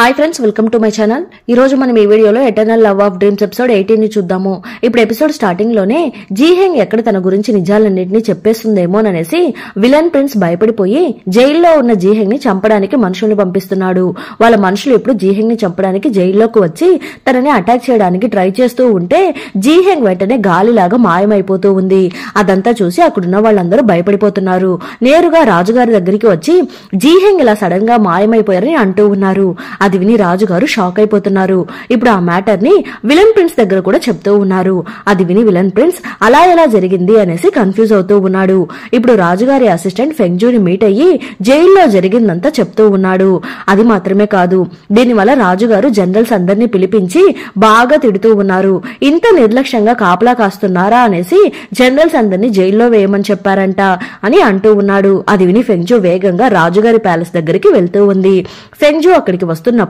Hi friends, welcome to my channel. ఈ రోజు మనం ఈ వీడియోలో eternal love of dreams episode 18 ని చూద్దాము. ఇప్పుడు ఎపిసోడ్ స్టార్టింగ్ లోనే జీహెంగ్ ఎక్కడ తన గురించి నిజాలన్నింటినీ చెప్పేస్తుందేమోననేసి విలన్ ప్రిన్స్ భయపడిపోయి జైల్లో ఉన్న జీహెంగ్ ని చంపడానికి మనుషుల్ని పంపిస్తున్నాడు. వాళ్ళ మనుషులు ఇప్పుడు జీహెంగ్ ని చంపడానికి జైల్లోకి వచ్చి తనని అటాక్ చేయడానికి ట్రై చేస్తూ ఉంటే జీహెంగ్ వెంటనే గాలిలాగా మాయమైపోతూ ఉంది. అదంతా చూసి అక్కడున్న వాళ్ళందరూ భయపడిపోతున్నారు. నేరుగా రాజుగారి దగ్గరికి వచ్చి జీహెంగ్ ఇలా సడన్ గా మాయమైపోయారని అంటూ ఉన్నారు. అది విని రాజుగారు షాక్ అయిపోతున్నారు. ఇప్పుడు ఆ మ్యాటర్ ని విలన్ ప్రిన్స్ దగ్గర కూడా చెప్తూ ఉన్నారు. అది విని విలన్ ప్రిన్స్ అలా ఎలా జరిగింది అనేసి కన్ఫ్యూజ్ అవుతూ ఉన్నాడు. ఇప్పుడు రాజుగారి అసిస్టెంట్ ఫెంగ్జూని మీట్ అయ్యి జైల్లో జరిగిందంతా చెప్తూ ఉన్నాడు. అది మాత్రమే కాదు, దీనివల్ల రాజుగారు జనరల్స్ అందరినీ పిలిపించి బాగా తిడుతూ ఉన్నారు. ఇంత నిర్లక్ష్యంగా కాపలా కాస్తున్నారా అనేసి జనరల్స్ అందరినీ జైల్లో వేయమని చెప్పారంట అని అంటూ ఉన్నాడు. అది విని ఫెంగ్జూ వేగంగా రాజుగారి ప్యాలెస్ దగ్గరికి వెళ్తూ ఉంది. ఫెంగ్జూ అక్కడికి వస్తున్నప్పుడు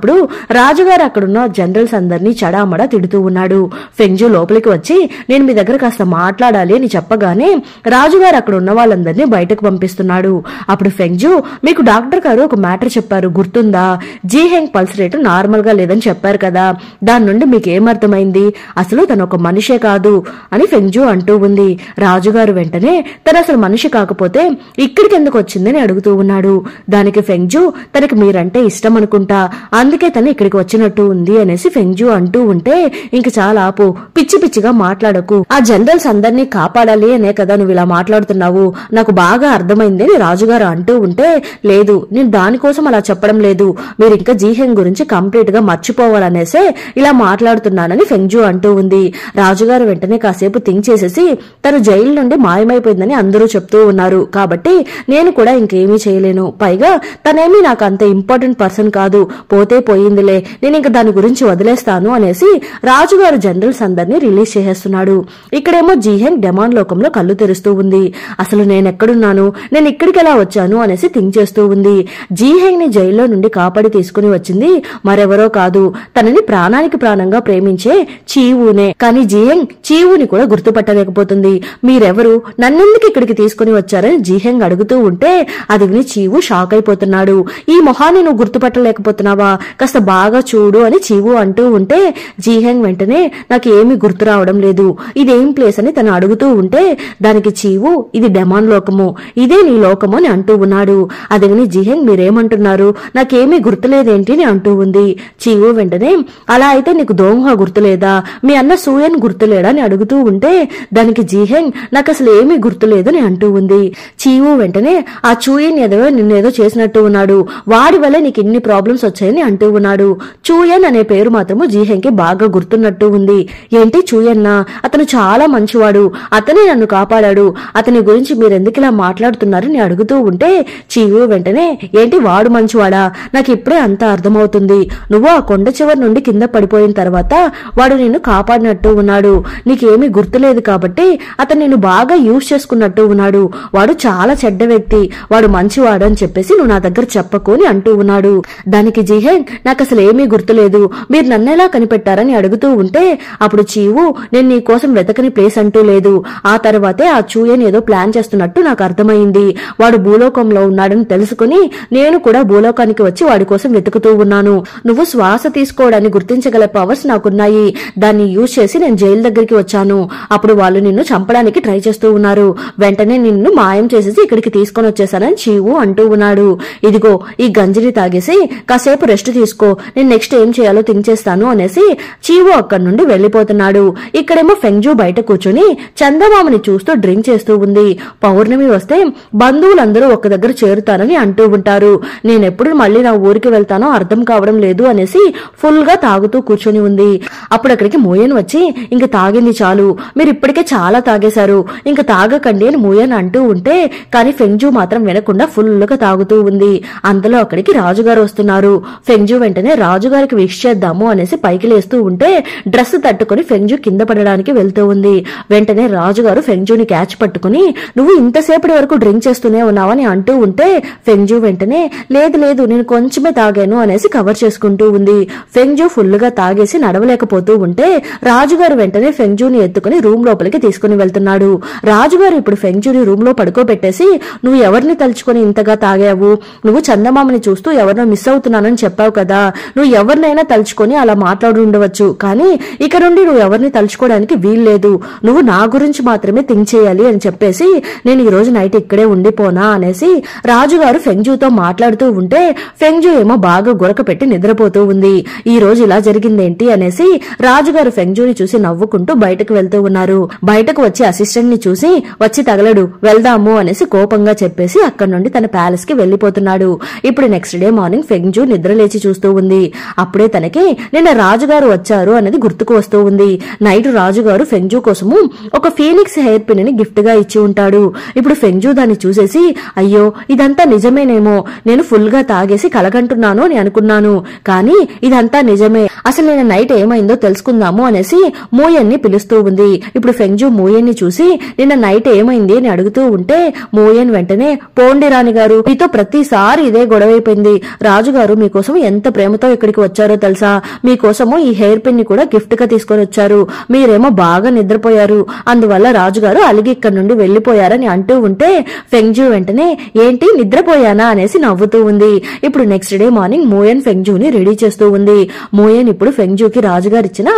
రాజుగారు అక్కడున్న జనరల్స్ అందరినీ చడామడా తిడుతూ ఉన్నాడు. ఫెంగ్జూ లోపలికి వచ్చి నేను మీ దగ్గర కాస్త మాట్లాడాలి అని చెప్పగానే రాజుగారు అక్కడ ఉన్న వాళ్ళందరినీ బయటకు పంపిస్తున్నాడు. అప్పుడు ఫెంగ్జూ, మీకు డాక్టర్ గారు ఒక మ్యాటర్ చెప్పారు గుర్తుందా? జీహెంగ్ పల్స్ రేటు నార్మల్ గా లేదని చెప్పారు కదా, దాని నుండి మీకు ఏమర్థమైంది? అసలు తను ఒక మనిషే కాదు అని ఫెంగ్జూ అంటూ ఉంది. రాజుగారు వెంటనే తను అసలు మనిషి కాకపోతే ఇక్కడికి ఎందుకు వచ్చిందని అడుగుతూ ఉన్నాడు. దానికి ఫెంగ్జూ, తనకి మీరంటే ఇష్టం అనుకుంటా, అందుకే తను ఇక్కడికి వచ్చినట్టు ఉంది అనేసి ఫెంగ్జూ అంటూ ఉంటే ఇంక చాలా ఆపు, పిచ్చి పిచ్చిగా మాట్లాడకు, ఆ జనరల్స్ అందరినీ కాపాడాలి అనే కదా నువ్వు ఇలా మాట్లాడుతున్నావు, నాకు బాగా అర్థమైంది అని రాజుగారు అంటూ ఉంటే లేదు, నేను దానికోసం అలా చెప్పడం లేదు, మీరు ఇంకా జీహెంగ్ గురించి కంప్లీట్ గా మర్చిపోవాలనేసే ఇలా మాట్లాడుతున్నానని ఫెంగ్జూ అంటూ ఉంది. రాజుగారు వెంటనే కాసేపు థింక్ చేసేసి తను జైలు నుండి మాయమైపోయిందని అందరూ చెప్తూ ఉన్నారు కాబట్టి నేను కూడా ఇంకేమీ చేయలేను, పైగా తనేమీ నాకు అంత ఇంపార్టెంట్ పర్సన్ కాదు, పోతే పోయిందిలే, నేను ఇంక దాని గురించి వదిలేస్తాను అనేసి రాజుగారు జనరల్స్ అందరినీ రిలీజ్ చేసేస్తున్నాడు. ఇక్కడేమో జీహెంగ్ డెమాన్ లోకంలో కళ్ళు తెరుస్తూ ఉంది. అసలు నేనెక్కడున్నాను, నేను ఇక్కడికి ఎలా వచ్చాను అనేసి థింక్ చేస్తూ ఉంది. జీహెంగ్ ని జైల్లో నుండి కాపాడి తీసుకుని వచ్చింది మరెవరో కాదు, తనని ప్రాణానికి ప్రాణంగా ప్రేమించే చీవునే. కానీ జీహెంగ్ చీవుని కూడా గుర్తుపట్టలేకపోతుంది. మీరెవరు, నన్నెందుకు ఇక్కడికి తీసుకుని వచ్చారని జీహెంగ్ అడుగుతూ ఉంటే అది విని చీవు షాక్ అయిపోతున్నాడు. ఈ మొహాన్ని నువ్వు గుర్తుపట్టలేకపోతున్నావా, కాస్త బాగా చూడు అని చీవు అంటూ ఉంటే జీహెంగ్ వెంటనే నాకు ఏమీ గుర్తు రావడం లేదు, ఇదేం ప్లేస్ అని తను అడుగుతూ ఉంటే దానికి చీవు ఇది డెమాన్ లోకము, ఇదే నీ లోకము అని అంటూ ఉన్నాడు. అది విని జీహెంగ్ మీరేమంటున్నారు, నాకేమీ గుర్తులేదేంటి అని అంటూ ఉంది. చీవు వెంటనే అలా అయితే నీకు దోంహా గుర్తులేదా, మీ అన్న సూయన్ గుర్తులేడా అని అడుగుతూ ఉంటే దానికి జీహెంగ్ నాకు అసలు ఏమీ గుర్తులేదని అంటూ ఉంది. చీవు వెంటనే ఆ చూయన్ ఏదో నిన్నేదో చేసినట్టు ఉన్నాడు, వాడి వల్లే నీకు ఇన్ని ప్రాబ్లమ్స్ వచ్చాయని అంటూ ఉన్నాడు. చూయన్ అనే పేరు మాత్రము జీహెంగ్ కి బాగా గుర్తున్నట్టు ఉంది. ఏంటి చూయన్నా, అతను చాలా మంచివాడు, అతనే నన్ను కాపాడాడు, అతని గురించి మీరెందుకు ఇలా మాట్లాడుతున్నారని అడుగుతూ ఉంటే చీవు వెంటనే ఏంటి వాడు మంచివాడా, నాకు ఇప్పుడే అంతా అర్థమవుతుంది, నువ్వు ఆ కొండ చివరి నుండి కింద పడిపోయిన తర్వాత వాడు నిన్ను కాపాడినట్టు ఉన్నాడు, నీకేమీ గుర్తులేదు కాబట్టి అతను నిన్ను బాగా యూజ్ చేసుకున్నట్టు ఉన్నాడు, వాడు చాలా చెడ్డ వ్యక్తి, వాడు మంచివాడు అని చెప్పేసి నువ్వు నా దగ్గర చెప్పకు అని అంటూ ఉన్నాడు. దానికి జీహెంగ్ నాకు అసలు ఏమీ గుర్తులేదు, మీరు నన్నెలా కనిపెట్టారని అడుగుతూ ఉంటే అప్పుడు చీవు నేను నీ కోసం వెతకని ప్లేస్ అంటూ లేదు, ఆ తర్వాతే ఆ చూయన్ ఏదో ప్లాన్ చేస్తున్నట్టు నాకు అర్థమైంది, వాడు భూలోకంలో ఉన్నాడని తెలుసుకుని నేను కూడా భూలోకానికి వచ్చి వాడి కోసం వెతుకుతూ ఉన్నాను, నువ్వు శ్వాస తీసుకోవడాన్ని గుర్తించగల పవర్స్ నాకున్నాయి, దాన్ని యూజ్ చేసి నేను జైలు దగ్గరికి వచ్చాను, అప్పుడు వాళ్ళు నిన్ను చంపడానికి ట్రై చేస్తూ ఉన్నారు, వెంటనే నిన్ను మాయం చేసేసి ఇక్కడికి తీసుకొని వచ్చేసానని చీవు అంటూ ఉన్నాడు. ఇదిగో ఈ గంజిని తాగేసి కాసేపు రెస్ట్ తీసుకో, నేను నెక్స్ట్ ఏం చేయాలో థింక్ చేస్తాను అనేసి చీవు అక్కడి నుండి వెళ్లిపోతున్నాడు. ఇక్కడేమో ఫెంగ్జూ బయట కూర్చొని చందమామని చూస్తూ డ్రింక్ చేస్తూ ఉంది. పౌర్ణమి వస్తే బంధువులందరూ ఒక దగ్గర చేరుతానని అంటూ ఉంటారు, నేనెప్పుడు మళ్ళీ నా ఊరికి వెళ్తానో అర్థం కావడం లేదు అనేసి ఫుల్ గా తాగుతూ కూర్చొని ఉంది. అప్పుడు అక్కడికి మోయన్ వచ్చి ఇంక తాగింది చాలు, మీరు ఇప్పటికే చాలా తాగేశారు, ఇంక తాగకండి అని మోయన్ అంటూ ఉంటే కానీ ఫెంగ్జూ మాత్రం వినకుండా ఫుల్ గా తాగుతూ ఉంది. అంతలో అక్కడికి రాజుగారు వస్తున్నారు. ఫెంగ్జూ వెంటనే రాజుగారికి విష్ చేద్దాము అనేసి పైకి లేస్తూ ఉంటే డ్రెస్ తట్టుకుని ఫెంగ్జూ కింద పడడానికి వెళ్తూ ఉంది. వెంటనే రాజుగారు ఫెంగ్జూని క్యాచ్ పట్టుకుని నువ్వు ఇంతసేపటి వరకు డ్రింక్ చేస్తూనే ఉన్నావని అంటూ ఉంటే ఫెంగ్జూ వెంటనే లేదు లేదు నేను కొంచెమే తాగాను అనేసి కవర్ చేసుకుంటూ ఉంది. ఫెంగ్జూ ఫుల్ గా తాగేసి నడవలేకపోతూ ఉంటే రాజుగారు వెంటనే ఫెంగ్జూని ఎత్తుకుని రూమ్ లోపలికి తీసుకుని వెళ్తున్నాడు. రాజుగారు ఇప్పుడు ఫెంగ్జూని రూమ్ లో పడుకోబెట్టేసి నువ్వు ఎవరిని తలుచుకుని ఇంతగా తాగావు, నువ్వు చందమామని చూస్తూ ఎవరినో మిస్ అవుతున్నానని చెప్పావు ఉన్నావు కదా, నువ్వు ఎవరినైనా తలుచుకొని అలా మాట్లాడి ఉండవచ్చు, కానీ ఇక నుండి నువ్వు ఎవరిని తలుచుకోవడానికి వీల్లేదు, నువ్వు నా గురించి మాత్రమే థింక్ చేయాలి అని చెప్పేసి నేను ఈ రోజు నైట్ ఇక్కడే ఉండిపోనా అనేసి రాజుగారు ఫెంగ్జూతో మాట్లాడుతూ ఉంటే ఫెంగ్జూ ఏమో బాగా గురక పెట్టి నిద్రపోతూ ఉంది. ఈ రోజు ఇలా జరిగిందేంటి అనేసి రాజుగారు ఫెంగ్జూని చూసి నవ్వుకుంటూ బయటకు వెళ్తూ ఉన్నారు. బయటకు వచ్చి అసిస్టెంట్ ని చూసి వచ్చి తగలడు వెళ్దాము అనేసి కోపంగా చెప్పేసి అక్కడి నుండి తన ప్యాలెస్ కి వెళ్లిపోతున్నాడు. ఇప్పుడు నెక్స్ట్ డే మార్నింగ్ ఫెంగ్జూ నిద్ర లేచి చూస్తూ ఉంది. అప్పుడే తనకి నిన్న రాజుగారు వచ్చారు అనేది గుర్తుకు వస్తూ ఉంది. నైట్ రాజుగారు ఫెంగ్జూ కోసము ఒక ఫీనిక్స్ హెయిర్ పిన్ ని గిఫ్ట్ గా ఇచ్చి ఉంటాడు. ఇప్పుడు ఫెంగ్జూ దాన్ని చూసేసి అయ్యో ఇదంతా నిజమేనేమో, నేను ఫుల్ గా తాగేసి కలగంటున్నాను అని అనుకున్నాను, కానీ ఇదంతా నిజమే, అసలు నేను నైట్ ఏమైందో తెలుసుకుందాము అనేసి మూయన్ ని పిలుస్తూ ఉంది. ఇప్పుడు ఫెంగ్జూ మూయన్ ని చూసి నిన్న నైట్ ఏమైంది అని అడుగుతూ ఉంటే మూయన్ వెంటనే పోండి రాణి గారు, మీతో ప్రతిసారి ఇదే గొడవైపోయింది, రాజుగారు మీకోసం ఎంత ప్రేమతో ఇక్కడికి వచ్చారో తెలుసా, మీకోసము ఈ హెయిర్ పిన్ ని కూడా గిఫ్ట్ గా తీసుకొని వచ్చారు, మీరేమో బాగా నిద్రపోయారు, అందువల్ల రాజుగారు అలిగి ఇక్కడ నుండి వెళ్లిపోయారని అంటూ ఉంటే ఫెంగ్జూ వెంటనే ఏంటి నిద్రపోయానా అనేసి నవ్వుతూ ఉంది. ఇప్పుడు నెక్స్ట్ డే మార్నింగ్ మూయన్ ఫెంగ్జూని రెడీ చేస్తూ ఉంది. మూయన్ ఇప్పుడు ఫెంగ్జూకి రాజుగారు ఇచ్చిన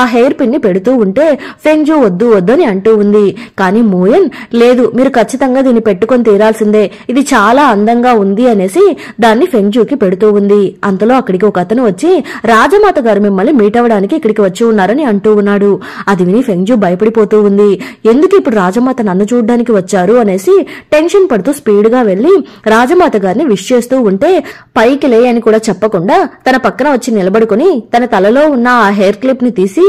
ఆ హెయిర్ పిన్ ని పెడుతూ ఉంటే ఫెంగ్జూ వద్దు వద్దు అని అంటూ ఉంది. కానీ మూయన్ లేదు, మీరు ఖచ్చితంగా దీన్ని పెట్టుకొని తీరాల్సిందే, ఇది చాలా అందంగా ఉంది అనేసి దాన్ని ఫెంగ్జూకి పెడుతూ ఉంది. అంతలో అక్కడికి ఒక అతను వచ్చి రాజమాత గారు మిమ్మల్ని మీట్ అవ్వడానికి ఇక్కడికి వచ్చి ఉన్నారని అంటూ ఉన్నాడు. అది విని ఫెంగ్జూ భయపడిపోతూ ఉంది. ఎందుకు ఇప్పుడు రాజమాత నన్ను చూడడానికి వచ్చారు అనేసి టెన్షన్ పడుతూ స్పీడ్ గా వెళ్లి రాజమాత గారిని విష్ చేస్తూ ఉంటే పైకి లే అని కూడా చెప్పకుండా తన పక్కన వచ్చి నిలబడుకుని తన తలలో ఉన్న ఆ హెయిర్ క్లిప్ ని తీసి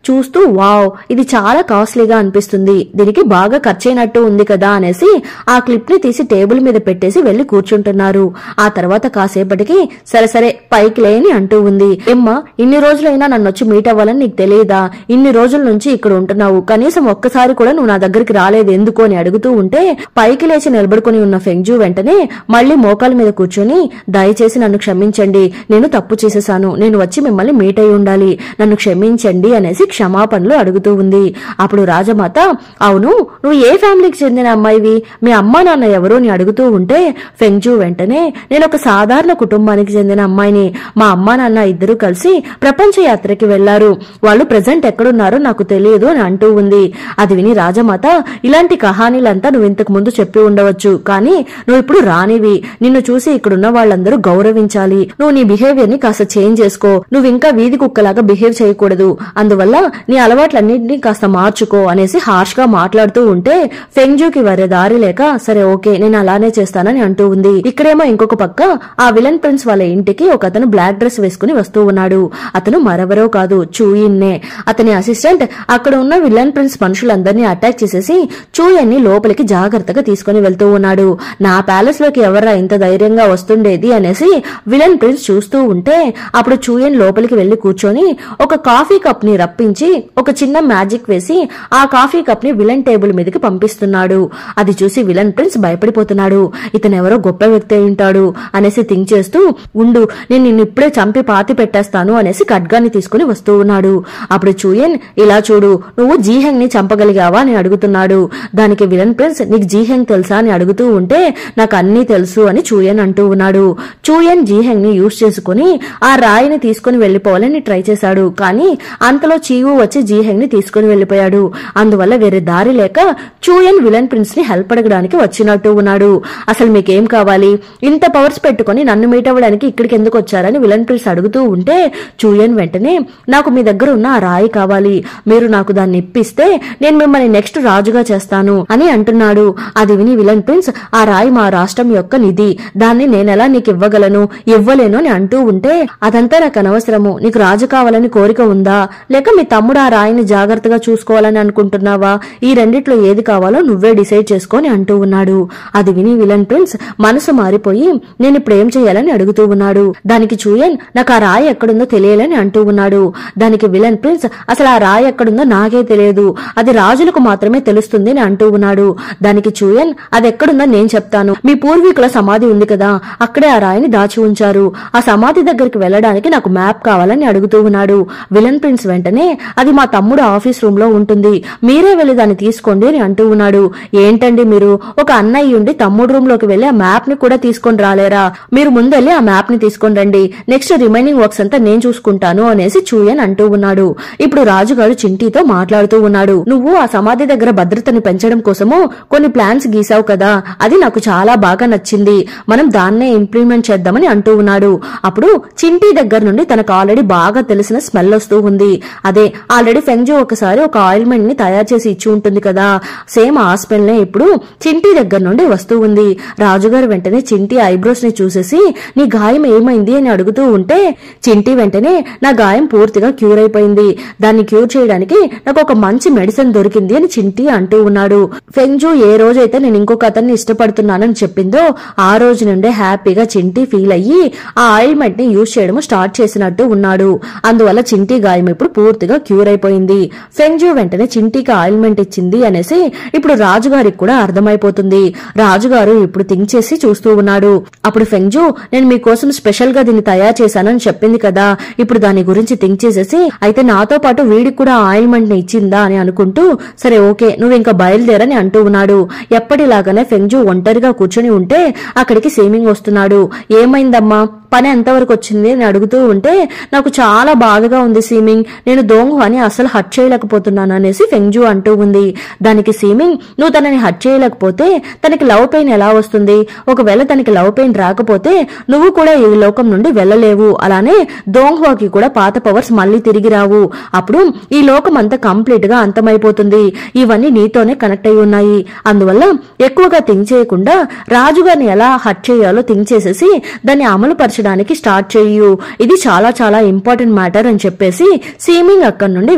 చూస్తూ వావ్ ఇది చాలా కాస్ట్లీగా అనిపిస్తుంది, దీనికి బాగా ఖర్చైనట్టు ఉంది కదా అనేసి ఆ క్లిప్ ని తీసి టేబుల్ మీద పెట్టేసి వెళ్లి కూర్చుంటున్నారు. ఆ తర్వాత కాసేపటికి సరే సరే పైకి లేని అంటూ ఉంది. ఏమ్మా ఇన్ని రోజులైనా నన్ను వచ్చి మీట్ అవ్వాలని నీకు తెలియదా, ఇన్ని రోజుల నుంచి ఇక్కడ ఉంటున్నావు, కనీసం ఒక్కసారి కూడా నువ్వు నా దగ్గరికి రాలేదు ఎందుకు అని అడుగుతూ ఉంటే పైకి లేచి నిలబడుకుని ఉన్న ఫెంగ్జూ వెంటనే మళ్లీ మోకాల మీద కూర్చొని దయచేసి నన్ను క్షమించండి, నేను తప్పు చేసేసాను, నేను వచ్చి మిమ్మల్ని మీట్ అయి ఉండాలి, నన్ను క్షమించండి అనేసి క్షమాపణలు అడుగుతూ ఉంది. అప్పుడు రాజమాత అవును నువ్వు ఏ ఫ్యామిలీకి చెందిన అమ్మాయివి, మీ అమ్మా నాన్న ఎవరు అని అడుగుతూ ఉంటే ఫెంగ్జూ వెంటనే నేను ఒక సాధారణ కుటుంబానికి చెందిన అమ్మాయిని, మా అమ్మా నాన్న ఇద్దరు కలిసి ప్రపంచ యాత్రకి వెళ్లారు, వాళ్ళు ప్రెజెంట్ ఎక్కడున్నారో నాకు తెలియదు అని అంటూ ఉంది. అది విని రాజమాత ఇలాంటి కహానీలంతా నువ్వు ఇంతకు ముందు చెప్పి ఉండవచ్చు, కానీ నువ్వు ఇప్పుడు రానివి, నిన్ను చూసి ఇక్కడున్న వాళ్ళందరూ గౌరవించాలి, నువ్వు నీ బిహేవియర్ ని కాస్త చేంజ్ చేసుకో, నువ్వు ఇంకా వీధి కుక్కలాగా బిహేవ్ చేయకూడదు, అందువల్ల నీ అలవాట్లన్నింటినీ కాస్త మార్చుకో అనేసి హార్ష్ గా మాట్లాడుతూ ఉంటే ఫెంగ్జూకి వరే దారి లేక సరే ఓకే నేను అలానే చేస్తానని అంటూ ఉంది. ఇక్కడేమో ఇంకొక పక్క ఆ విలన్ ప్రిన్స్ వాళ్ళ ఇంటికి ఒక అతను బ్లాక్ డ్రెస్ వేసుకుని వస్తూ ఉన్నాడు. అతను మరెవరో కాదు చూయిన్నే. అతని అసిస్టెంట్ అక్కడ ఉన్న విలన్ ప్రిన్స్ మనుషులందరినీ అటాక్ చేసేసి చూయన్ ని లోపలికి జాగ్రత్తగా తీసుకుని వెళ్తూ ఉన్నాడు. నా ప్యాలెస్ లోకి ఎవరా ఇంత ధైర్యంగా వస్తుండేది అనేసి విలన్ ప్రిన్స్ చూస్తూ ఉంటే అప్పుడు చూయన్ లోపలికి వెళ్లి కూర్చొని ఒక కాఫీ కప్ ని రప్పించి ఒక చిన్న మ్యాజిక్ వేసి ఆ కాఫీ కప్ ని విలన్ టేబుల్ మీదకి పంపిస్తున్నాడు. అది చూసి విలన్ ప్రిన్స్ భయపడిపోతున్నాడు. ఇతనెవరో గొప్ప వ్యక్తి అయి ఉంటాడు అనేసి థింక్ చేస్తూ ఉండు నేను నిన్ను ఇప్పుడే చంపి పాతి పెట్టేస్తాను అనేసి ఖడ్గాన్ని తీసుకుని వస్తూ ఉన్నాడు. అప్పుడు చూయన్ ఇలా చూడు నువ్వు జీహెంగ్ ని చంపగలిగావా అని అడుగుతున్నాడు. దానికి విలన్ ప్రిన్స్ నీకు జీహెంగ్ తెలుసా అని అడుగుతూ ఉంటే నాకు అన్నీ తెలుసు అని చూయన్ అంటూ ఉన్నాడు. చూయన్ జీహెంగ్ ని యూజ్ చేసుకుని ఆ రాయిని తీసుకుని వెళ్లిపోవాలని ట్రై చేశాడు. కానీ అంతలో చీవు వచ్చి జీహెంగ్ ని తీసుకుని వెళ్లిపోయాడు. అందువల్ల వేరే దారి లేక చూయన్ విలన్ ప్రిన్స్ ని హెల్ప్ అడగడానికి వచ్చినట్టు ఉన్నాడు. అసలు మీకేం కావాలి, ఇంత పవర్స్ పెట్టుకుని నన్ను మీట్ అవ్వడానికి ఇక్కడికి ఎందుకు వచ్చారని విలన్ ప్రిన్స్ అడుగుతూ ఉంటే చూయన్ వెంటనే నాకు మీ దగ్గర ఉన్న ఆ రాయి కావాలి, మీరు నాకు దాన్ని ఇప్పిస్తే నేను మిమ్మల్ని నెక్స్ట్ రాజుగా చేస్తాను అని అంటున్నాడు. అది విని విలన్ ప్రిన్స్ ఆ రాయి మా రాష్ట్రం యొక్క నిధి, దాన్ని నేనెలా నీకు ఇవ్వగలను, ఇవ్వలేను అని అంటూ ఉంటే అదంతా నాకు అనవసరము, నీకు రాజు కావాలని కోరిక ఉందా లేక మీ తమ్ముడు ఆ రాయిని జాగ్రత్తగా చూసుకోవాలని అనుకుంటున్నావా, ఈ రెండిట్లో ఏది కావాలో నువ్వే డిసైడ్ చేసుకొని అంటూ ఉన్నాడు. అది విని విలన్ ప్రిన్స్ మనసు మారిపోయి నేను ఇప్పుడు ఏం చేయాలని అడుగుతూ ఉన్నాడు. దానికి చూయన్ నాకు ఆ రాయి ఎక్కడుందో తెలియాలని అంటూ ఉన్నాడు. దానికి విలన్ ప్రిన్స్ అసలు ఆ రాయి ఎక్కడుందో నాకే తెలియదు, అది రాజులకు మాత్రమే తెలుస్తుంది అని అంటూ ఉన్నాడు. దానికి చూయన్ అది ఎక్కడుందో నేను చెప్తాను, మీ పూర్వీకుల సమాధి ఉంది కదా అక్కడే ఆ రాయిని దాచి ఉంచారు, ఆ సమాధి దగ్గరికి వెళ్ళడానికి నాకు మ్యాప్ కావాలని అడుగుతూ ఉన్నాడు. విలన్ ప్రిన్స్ వెంటనే అది మా తమ్ముడు ఆఫీస్ రూమ్ లో ఉంటుంది, మీరే వెళ్లి దాన్ని తీసుకోండి అని అంటూ ఉన్నాడు. ఏంటండి మీరు ఒక అన్నయ్య ఉండి తమ్ముడు రూమ్ లోకి వెళ్లి ఆ మ్యాప్ ని కూడా తీసుకొని రాలేరా, మీరు ముందెళ్ళి ఆ మ్యాప్ ని తీసుకొని తీసుకొని రండి, నెక్స్ట్ రిమైనింగ్ వర్క్స్ అంతా నేను చూసుకుంటాను అనేసి చూయన్ అంటూ ఉన్నాడు. ఇప్పుడు రాజుగారు చింటీతో మాట్లాడుతూ ఉన్నాడు. నువ్వు ఆ సమాధి దగ్గర భద్రతని పెంచడం కోసము కొన్ని ప్లాన్స్ గీసావు కదా, అది నాకు చాలా బాగా నచ్చింది, మనం దాన్నే ఇంప్లిమెంట్ చేద్దామని అంటూ ఉన్నాడు. అప్పుడు చింటీ దగ్గర నుండి తనకు ఆల్రెడీ బాగా తెలిసిన స్మెల్ వస్తూ ఉంది. అదే ఆల్రెడీ ఫెంగ్జూ ఒకసారి ఒక ఆయిల్మెంట్ ని తయారు చేసి ఇచ్చి ఉంటుంది కదా, సేమ్ ఆ స్మెల్ నే ఇప్పుడు చింటీ దగ్గర నుండి వస్తూ ఉంది. రాజుగారు వెంటనే చింటీ ఐబ్రోస్ ని చూసేసి నీ గాయం ఏమైంది అని అడుగుతూ ఉంటే చింటీ వెంటనే నా గాయం పూర్తిగా క్యూర్ అయిపోయింది, దాన్ని క్యూర్ చేయడానికి నాకు ఒక మంచి మెడిసిన్ దొరికింది అని చింటీ అంటూ ఉన్నాడు. ఫెంగ్జూ ఏ రోజైతే నేను ఇంకొక అతన్ని ఇష్టపడుతున్నానని చెప్పిందో ఆ రోజు నుండే హ్యాపీగా చింటీ ఫీల్ అయ్యి ఆ ఆయిల్మెంట్ ని యూజ్ చేయడం స్టార్ట్ చేసినట్టు ఉన్నాడు. అందువల్ల చింటీ గాయం ఇప్పుడు పూర్తిగా క్యూర్ అయిపోయింది. ఫెంగ్జూ వెంటనే చింటీకి ఆయిల్మెంట్ ఇచ్చింది అనేసి ఇప్పుడు రాజుగారికి కూడా అర్థమైపోతుంది. రాజుగారు ఇప్పుడు థింక్ చేసి చూస్తూ ఉన్నాడు. అప్పుడు ఫెంగ్జూ నేను మీకోసం స్పెషల్ గా దీన్ని తయారు చేశానని చెప్పింది కదా, ఇప్పుడు దాని గురించి థింక్ చేసేసి అయితే నాతో పాటు వీడికి కూడా ఆయిల్మెంట్ ని ఇచ్చిందా అని అనుకుంటూ సరే ఓకే నువ్వు ఇంకా బయలుదేరని అంటూ ఉన్నాడు. ఎప్పటిలాగానే ఫెంగ్జూ ఒంటరిగా కూర్చొని ఉంటే అక్కడికి సేమింగ్ వస్తున్నాడు. ఏమైందమ్మా, పని ఎంతవరకు వచ్చింది అని అడుగుతూ ఉంటే నాకు చాలా బాధగా ఉంది సీమింగ్, నేను దోంగు అని అసలు హట్ చేయలేకపోతున్నాను అనేసి ఫెంగ్జూ అంటూ ఉంది. దానికి సీమింగ్ నువ్వు తనని హట్ చేయలేకపోతే తనకి లవ్ పెయిన్ ఎలా వస్తుంది, ఒకవేళ తనకి లవ్ పెయిన్ రాకపోతే నువ్వు కూడా ఈ లోకం నుండి వెళ్ళలేవు, అలానే దోంగ్వాకి కూడా పాత పవర్స్ మళ్ళీ తిరిగి రావు, అప్పుడు ఈ లోకం అంతా కంప్లీట్ గా అంతమైపోతుంది, ఇవన్నీ నీతోనే కనెక్ట్ అయి ఉన్నాయి, అందువల్ల ఎక్కువగా థింక్ చేయకుండా రాజుగారిని ఎలా హట్ చేయాలో థింక్ చేసేసి దాన్ని అమలు డానికి స్టార్ట్ చేయు, ఇది చాలా చాలా ఇంపార్టెంట్ మ్యాటర్ అని చెప్పేసి సీమింగ్ అక్కడి నుండి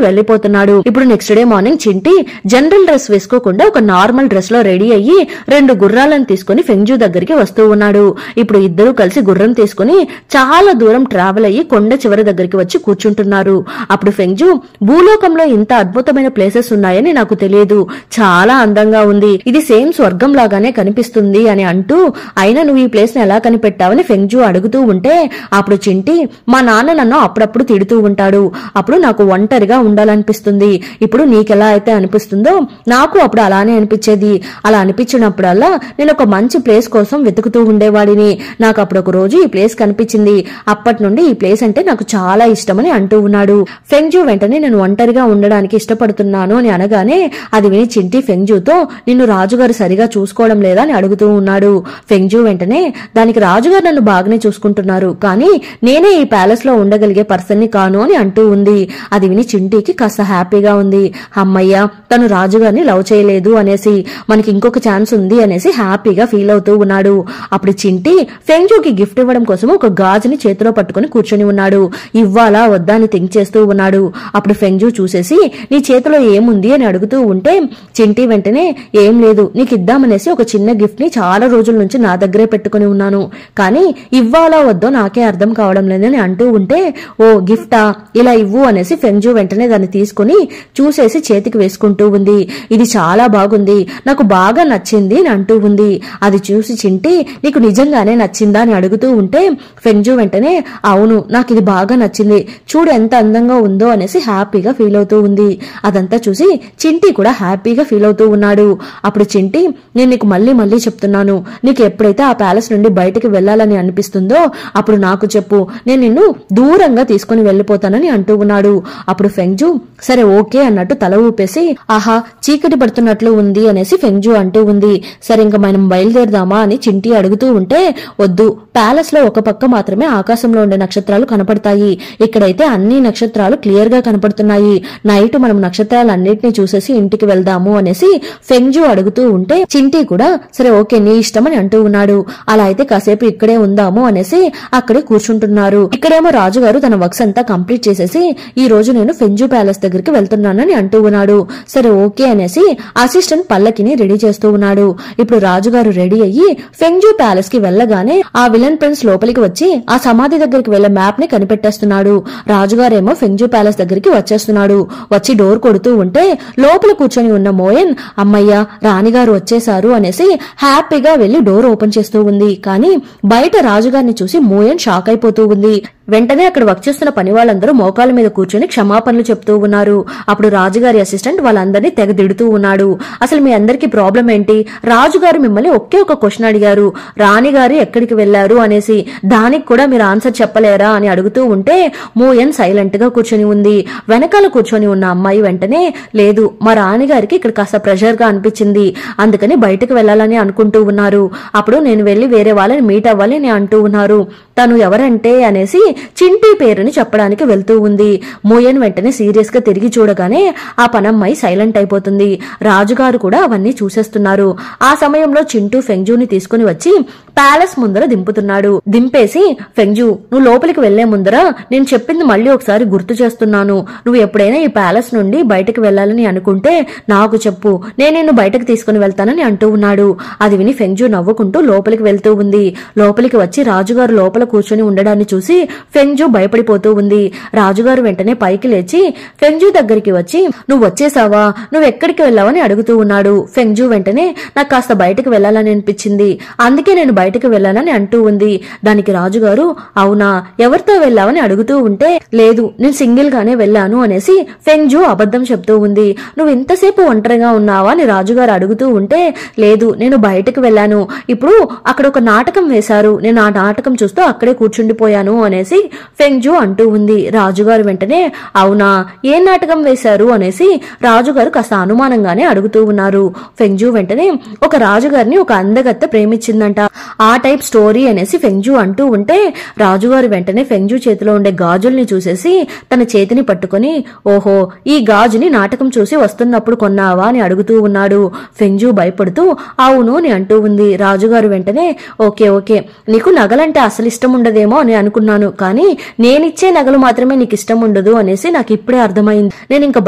వెళ్లిపోతున్నాడు. ఇప్పుడు next day morning Chinti general dress వేసుకోకుండా ఒక నార్మల్ డ్రెస్ లో రెడీ అయ్యి 2 గుర్రాలను తీసుకుని ఫెంగ్జూ దగ్గరికి వస్తూ ఉన్నాడు. ఇప్పుడు ఇద్దరు కలిసి గుర్రం తీసుకుని చాలా దూరం ట్రావెల్ అయ్యి కొండ చివరి దగ్గరికి వచ్చి కూర్చుంటున్నారు. అప్పుడు ఫెంగ్జూ భూలోకంలో ఇంత అద్భుతమైన ప్లేసెస్ ఉన్నాయని నాకు తెలియదు, చాలా అందంగా ఉంది, ఇది సేమ్ స్వర్గం లాగానే కనిపిస్తుంది అని అంటూ అయినా నువ్వు ఈ ప్లేస్ ని ఎలా కనిపెట్టావని ఫెంగ్జూ అడుగుతూ ఉంటే అప్పుడు చింటీ మా నాన్న నన్ను అప్పుడప్పుడు తిడుతూ ఉంటాడు, అప్పుడు నాకు ఒంటరిగా ఉండాలనిపిస్తుంది, ఇప్పుడు నీకెలా అయితే అనిపిస్తుందో నాకు అప్పుడు అలానే అనిపించేది, అలా అనిపించినప్పుడల్లా నేను ఒక మంచి ప్లేస్ కోసం వెతుకుతూ ఉండేవాడిని, నాకు అప్పుడు ఒక రోజు ఈ ప్లేస్ కనిపించింది, అప్పటి నుండి ఈ ప్లేస్ అంటే నాకు చాలా ఇష్టమని అంటూ ఉన్నాడు. ఫెంగ్జూ వెంటనే నేను ఒంటరిగా ఉండడానికి ఇష్టపడుతున్నాను అని అనగానే అది విని చింటీ ఫెంగ్జూతో నిన్ను రాజుగారు సరిగా చూసుకోవడం లేదా అని అడుగుతూ ఉన్నాడు. ఫెంగ్జూ వెంటనే దానికి రాజుగారు నన్ను బాగానే చూసుకుంటున్నారు, కానీ నేనే ఈ ప్యాలెస్ లో ఉండగలిగే పర్సన్ ని కాను అని అంటూ ఉంది. అది విని చింటీకి కాస్త హ్యాపీగా ఉంది, అమ్మయ్య తను రాజుగారిని లవ్ చేయలేదు అనేసి, మనకి ఇంకొక ఛాన్స్ ఉంది అనేసి హ్యాపీగా ఫీల్ అవుతూ ఉన్నాడు. అప్పుడు చింటీ ఫెంగ్జూకి గిఫ్ట్ ఇవ్వడం కోసం ఒక గాజుని చేతిలో పట్టుకుని కూర్చొని ఉన్నాడు. ఇవ్వాలా వద్దా అని థింక్ చేస్తూ ఉన్నాడు. అప్పుడు ఫెంగ్జూ చూసేసి నీ చేతిలో ఏముంది అని అడుగుతూ ఉంటే చింటీ వెంటనే ఏం లేదు, నీకు ఇద్దామనేసి ఒక చిన్న గిఫ్ట్ ని చాలా రోజుల నుంచి నా దగ్గరే పెట్టుకుని ఉన్నాను, కానీ ఇవ్వాలా వద్దో నాకే అర్థం కావడం లేదని అంటూ ఉంటే ఓ గిఫ్టా, ఇలా ఇవ్వు అనేసి ఫెంగ్జూ వెంటనే దాన్ని తీసుకుని చూసేసి చేతికి వేసుకుంటూ ఉంది. ఇది చాలా బాగుంది, నాకు బాగా నచ్చింది అని అంటూ ఉంది. అది చూసి చింటీ నీకు నిజంగానే నచ్చిందా అని అడుగుతూ ఉంటే ఫెంగ్జూ వెంటనే అవును నాకు ఇది బాగా నచ్చింది, చూడు ఎంత అందంగా ఉందో అనేసి హ్యాపీగా ఫీల్ అవుతూ ఉంది. అదంతా చూసి చింటీ కూడా హ్యాపీగా ఫీల్ అవుతూ ఉన్నాడు. అప్పుడు చింటీ నేను నీకు మళ్ళీ మళ్ళీ చెప్తున్నాను, నీకు ఎప్పుడైతే ఆ ప్యాలెస్ నుండి బయటికి వెళ్లాలని అనిపిస్తుందో అప్పుడు నాకు చెప్పు, నేను నిన్ను దూరంగా తీసుకుని వెళ్లిపోతానని అంటూ ఉన్నాడు. అప్పుడు ఫెంగ్జూ సరే ఓకే అన్నట్టు తల ఊపేసి ఆహా చీకటి పడుతున్నట్లు ఉంది అనేసి ఫెంగ్జూ అంటూ ఉంది. సరే ఇంకా మనం బయలుదేరదామా అని చింటీ అడుగుతూ ఉంటే వద్దు, ప్యాలెస్ లో ఒక పక్క మాత్రమే ఆకాశంలో ఉండే నక్షత్రాలు కనపడతాయి, ఇక్కడైతే అన్ని నక్షత్రాలు క్లియర్ గా కనపడుతున్నాయి, నైట్ మనం నక్షత్రాలన్నింటినీ చూసేసి ఇంటికి వెళ్దాము అనేసి ఫెంగ్జూ అడుగుతూ ఉంటే చింటీ కూడా సరే ఓకే నీ ఇష్టం అని అంటూ ఉన్నాడు. అలా అయితే కాసేపు ఇక్కడే ఉందాము అనేసి అక్కడే కూర్చుంటున్నారు. ఇక్కడేమో రాజుగారు తన వర్క్స్ అంతా కంప్లీట్ చేసేసి ఈ రోజు నేను ఫెంగ్జూ ప్యాలెస్ దగ్గరికి వెళ్తున్నానని అంటూ ఉన్నాడు. సరే ఓకే అనేసి అసిస్టెంట్ పల్లకిని రెడీ చేస్తూ ఉన్నాడు. ఇప్పుడు రాజుగారు రెడీ అయ్యి ఫెంగ్జూ ప్యాలెస్ కి వెళ్లగానే ఆ విలన్ ప్రిన్స్ లోపలికి వచ్చి ఆ సమాధి దగ్గరికి వెళ్లే మ్యాప్ ని కనిపెట్టేస్తున్నాడు. రాజుగారేమో ఫెంగ్జూ ప్యాలెస్ దగ్గరికి వచ్చేస్తున్నాడు. వచ్చి డోర్ కొడుతూ ఉంటే లోపల కూర్చొని ఉన్న మోయన్ అమ్మయ్య రాణిగారు వచ్చేశారు అనేసి హ్యాపీగా వెళ్లి డోర్ ఓపెన్ చేస్తూ ఉంది. కానీ బయట రాజుగారిని చూసి మోయన్ షాక్ అయిపోతూ ఉంది. వెంటనే అక్కడ వర్క్ చేస్తున్న పని వాళ్ళందరూ మోకాల మీద కూర్చొని క్షమాపణలు చెప్తూ ఉన్నారు. అప్పుడు రాజుగారి అసిస్టెంట్ వాళ్ళందరినీ తెగదిడుతూ ఉన్నాడు. అసలు మీ అందరికి ప్రాబ్లం ఏంటి? రాజుగారు మిమ్మల్ని ఒకే ఒక క్వశ్చన్ అడిగారు, రాణిగారు ఎక్కడికి వెళ్లారు అనేసి, దానికి కూడా మీరు ఆన్సర్ చెప్పలేరా అని అడుగుతూ ఉంటే మోయన్ సైలెంట్ గా కూర్చొని ఉంది. వెనకాల కూర్చొని ఉన్న అమ్మాయి వెంటనే, లేదు మా రాణిగారికి ఇక్కడ కాస్త ప్రెషర్ గా అనిపించింది, అందుకని బయటకు వెళ్లాలని అనుకుంటూ ఉన్నారు. అప్పుడు నేను వెళ్లి వేరే వాళ్ళని మీట్ అవ్వాలి అని అంటూ ఉన్నారు. తను ఎవరంటే అనేసి చింటి పేరుని చెప్పడానికి వెళ్తూ ఉంది. మోయన్ వెంటనే సీరియస్ గా తిరిగి చూడగానే ఆ పనమ్మాయి సైలెంట్ అయిపోతుంది. రాజుగారు కూడా అవన్నీ చూసేస్తున్నారు. ఆ సమయంలో చింటూ ఫెంగ్జూని తీసుకుని వచ్చి ప్యాలెస్ ముందర దింపుతున్నాడు. దింపేసి, ఫెంగ్జూ నువ్వు లోపలికి వెళ్లే ముందర నేను చెప్పింది మళ్ళీ ఒకసారి గుర్తు చేస్తున్నాను. నువ్వు ఎప్పుడైనా ఈ ప్యాలెస్ నుండి బయటకు వెళ్లాలని అనుకుంటే నాకు చెప్పు, నేను నిన్ను బయటకు తీసుకుని వెళ్తానని అంటూ ఉన్నాడు. అది విని ఫెంగ్జూ నవ్వుకుంటూ లోపలికి వెళ్తూ ఉంది. లోపలికి వచ్చి రాజుగారు లోపల కూర్చొని ఉండడాన్ని చూసి ఫెంగ్జూ భయపడిపోతూ ఉంది. రాజుగారు వెంటనే పైకి లేచి ఫెంగ్జూ దగ్గరికి వచ్చి, నువ్వు వచ్చేసావా, నువ్వు ఎక్కడికి వెళ్ళావని అడుగుతూ ఉన్నాడు. ఫెంగ్జూ వెంటనే, నాకు కాస్త బయటకు వెళ్లాలని అనిపించింది, అందుకే నేను బయటకు వెళ్లాలని అంటూ ఉంది. దానికి రాజుగారు, అవునా, ఎవరితో వెళ్లావని అడుగుతూ ఉంటే, లేదు నేను సింగిల్ గానే వెళ్లాను అనేసి ఫెంగ్జూ అబద్ధం చెప్తూ ఉంది. నువ్వు ఇంతసేపు ఒంటరిగా ఉన్నావా అని రాజుగారు అడుగుతూ ఉంటే, లేదు నేను బయటకు వెళ్లాను, ఇప్పుడు అక్కడ ఒక నాటకం వేశారు, నేను ఆ నాటకం చూస్తూ అక్కడే కూర్చుండిపోయాను అనేసి ఫెంగ్జూ అంటూ ఉంది. రాజుగారు వెంటనే, అవునా, ఏ నాటకం వేశారు అనేసి రాజుగారు కాస్త అనుమానంగానే అడుగుతూ ఉన్నారు. ఫెంగ్జూ వెంటనే, ఒక రాజుగారిని ఒక అందగత్తె ప్రేమించిందంట, ఆ టైప్ స్టోరీ అనేసి ఫెంగ్జూ అంటూ ఉంటే రాజుగారు వెంటనే ఫెంగ్జూ చేతిలో ఉండే గాజుల్ని చూసేసి తన చేతిని పట్టుకుని, ఓహో ఈ గాజుని నాటకం చూసి వస్తున్నప్పుడు కొన్నావా అని అడుగుతూ ఉన్నాడు. ఫెంగ్జూ భయపడుతూ అవును అని అంటూ ఉంది. రాజుగారు వెంటనే, ఓకే ఓకే, నీకు నగలంటే అసలు ఇష్టం ఉండదేమో అని అనుకున్నాను, కానీ నేనిచ్చే నగలు మాత్రమే నీకు ఇష్టం ఉండదు అనేసి నాకు ఇప్పుడే అర్థమైంది, నేను ఇంకా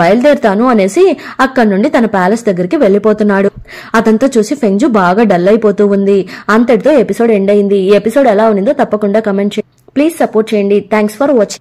బయలుదేరుతాను అనేసి అక్కడి నుండి తన ప్యాలెస్ దగ్గరికి వెళ్లిపోతున్నాడు. అదంతా చూసి ఫెంగ్జూ బాగా డల్ అయిపోతూ ఉంది. అంతటితో ఎపిసోడ్ ఎండ్ అయింది. ఈ ఎపిసోడ్ ఎలా ఉన్నదో తప్పకుండా కమెంట్ చేయండి. ప్లీజ్ సపోర్ట్ చేయండి. Thanks for watching.